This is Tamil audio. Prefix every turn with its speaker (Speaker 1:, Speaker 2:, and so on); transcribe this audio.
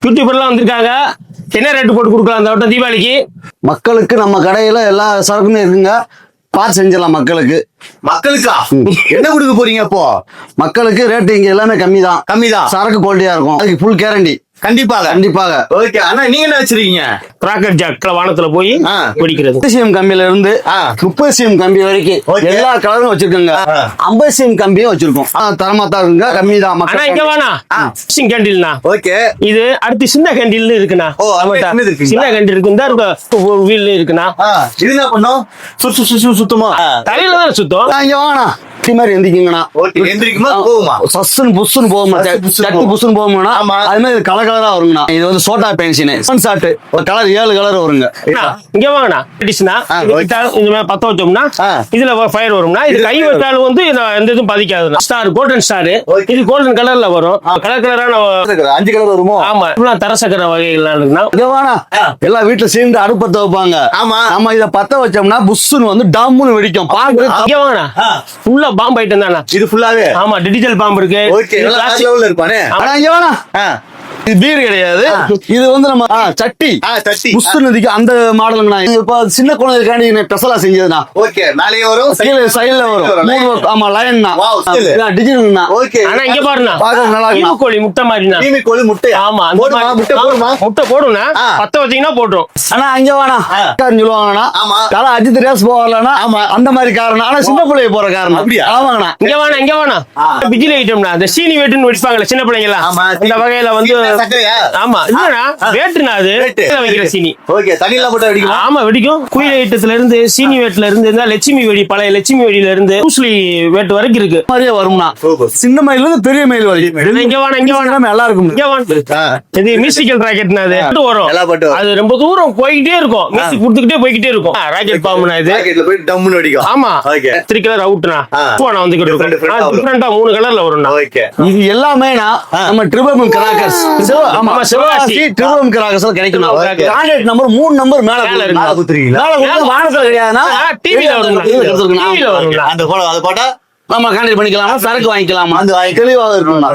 Speaker 1: யூடியூபர்லாம் வந்திருக்காங்க. என்ன ரேட்டு போட்டு கொடுக்கலாம் அந்த வட்டம் தீபாவளிக்கு?
Speaker 2: மக்களுக்கு நம்ம கடையில எல்லா சரக்குமே இருக்குங்க. பார்த்து செஞ்சிடலாம் மக்களுக்கு.
Speaker 3: மக்களுக்கா என்ன கொடுக்க போறீங்க அப்போ?
Speaker 2: மக்களுக்கு ரேட்டு இங்க எல்லாமே கம்மி தான். சரக்கு குவாலிட்டியா இருக்கும். அதுக்கு ஃபுல் கேரண்டி. கண்டிப்பாக.
Speaker 3: ஓகே அண்ணா, நீங்க என்ன வச்சிருக்கீங்க?
Speaker 1: ராக்கெட் ஜாக்ல வானத்துல போய் வெடிக்கிறது.
Speaker 2: 50cm கம்பியில இருந்து 30cm கம்பி வரைக்கும் எல்லா கலரும் வச்சிருக்கோங்க. 50cm கம்பியும் வச்சிருக்கோம். தரமா தான் இருக்குங்க, கம்மி தான்.
Speaker 1: ஆனா இங்க வேணா கேண்டில்னா
Speaker 3: ஓகே.
Speaker 1: இது அடுத்து சின்ன கேண்டில் இருக்குண்ணா. சின்ன கேண்டில் இருக்கு, இந்த வீல் இருக்குண்ணா.
Speaker 3: இது என்ன பண்ணும்? சுத்தமா
Speaker 1: தலையில தான் சுத்தம்.
Speaker 2: இங்க வாங்கண்ணா, மாதிரி எந்திரிக்குங்கண்ணா. சஸ்ஸுன்னு புஸ்ஸுன்னு போகுமா, சட்டு புஸ்ஸுன்னு போகும்னா அது மாதிரி கலர் கலரா வருங்கண்ணா. இது வந்து சோட்டா பென்சின் ஷாட்டு கலர் 7 கலர் வருங்க.
Speaker 1: இங்க வாங்கண்ணா, இந்த மாதிரி பத்த வச்சோம்னா இதுல ஃபயர் வரும்னா. இது கை வச்சாலும் வந்து எந்த இதுவும் பாதிக்காதுண்ணா. ஸ்டார், கோல்டன் ஸ்டார், இது கோல்டன் கலர்ல வரும். கலர் கலரான
Speaker 3: 5 கலர் வருமோ?
Speaker 1: ஆமா, தர சக்கர வகைகள்லாம் இருக்குன்னா.
Speaker 2: இங்க வாங்கண்ணா, எல்லா வீட்டுல சேர்ந்து அடுப்பத்த வைப்பாங்க. நம்ம இத பத்த வச்சோம்னா புஸ்ஸுன்னு வந்து டம்முன்னு வெடிக்கும்.
Speaker 1: இங்க வாங்கண்ணா, ஃபுல்லா பாம்பு ஐட்டம் தானா
Speaker 3: இது ஃபுல்லாவே?
Speaker 1: ஆமா, டிஜிட்டல் பாம்பு இருக்கு.
Speaker 3: இருப்பானே.
Speaker 2: ஆனா இங்க வேணா, இது பீர் கிடையாது. இது வந்து நம்ம சட்டி புஷ்ணுதிக்கு அந்த மாடலுங்கண்ணா. இப்ப சின்ன குழந்தைக்காண்டி ஸ்பெஷலா செஞ்சதுண்ணா.
Speaker 3: ஓகே, மேலேயே வரும்,
Speaker 2: சைடுல வரும். ஆமா, லைன்னா டிஜிட்டல்னா.
Speaker 3: ஓகே.
Speaker 1: ஆனா இங்க பாருண்ணா,
Speaker 2: நல்லா
Speaker 1: ஈமு கோழி முட்டை மாதிரினா.
Speaker 3: ஈமு கோழி முட்டை.
Speaker 1: ஆமா, முட்டை போடும்னா பத்த வச்சீங்கன்னா போட்டுரும்.
Speaker 2: ஆனா இங்க வேணா சொல்லுவாங்கண்ணா, காலம் அஜித் ரேஸ் போகலன்னா அந்த மாதிரி காரணம். ஆனா சின்ன பிள்ளைய போற காரணம். ஆமாங்கண்ணா.
Speaker 1: இங்க வேணா பிஜிலி ஐட்டம்னா, இந்த சீனி வேட்டுன்னு வெடிப்பாங்கல்ல சின்ன பிள்ளைங்க எல்லாம். இந்த வகையில வந்து ஆமா, இல்லனா வேட்டுனா அது வைக்கிற சீனி.
Speaker 3: ஓகே, தண்ணில போட்டு வெடிக்கும்.
Speaker 1: ஆமா, வெடிக்கும். குயில் ஐட்டத்துல இருந்து, சீனி வேட்ல இருந்து, இந்த லட்சுமி வெடி, பழைய லட்சுமி வெடியில இருந்து பூஸ்லி வேட்டு வரைக்கும் இருக்கு.
Speaker 2: மாதிரியே வரும்னா, சின்ன மயில இருந்து பெரிய மயில் வரைக்கும்.
Speaker 1: இங்க வாங்க நல்லா இருக்கும். இங்க வாங்க, இது மியூசிக்கல் ராக்கெட்னா. அது வரும், அது ரொம்ப தூரம் போய்கிட்டே இருக்கும். மியூசிக் கொடுத்துக்கிட்டே போய்கிட்டே இருக்கும். ராக்கெட் பாம்புனா இது.
Speaker 3: ராக்கெட்ல போய் டம்முன்னு வெடிக்கும். ஆமா, ஓகே.
Speaker 1: 3 கலர் அவுட்னா போனா வந்து டிஃபரண்டா 3 கலர்ல வரும்னா.
Speaker 3: ஓகே,
Speaker 2: இது எல்லாமே நம்ம ட்ரிபிள் கிராக்கர்ஸ். ஆமா, சிவாசி ட்ரிபிள் கிராக்கர்ஸ் கிடைக்கும். கான்டாக்ட் நம்பர் 3 நம்பர் மேல குடுத்துறீங்களா? வானத்துல கிடையாதுன்னா
Speaker 1: டிவில வரும்.
Speaker 3: அந்த போட்டா
Speaker 2: நம்ம கான்டாக்ட் பண்ணிக்கலாமா, சரக்கு வாங்கிக்கலாமா, அந்த தெளிவாக இருக்கணும்.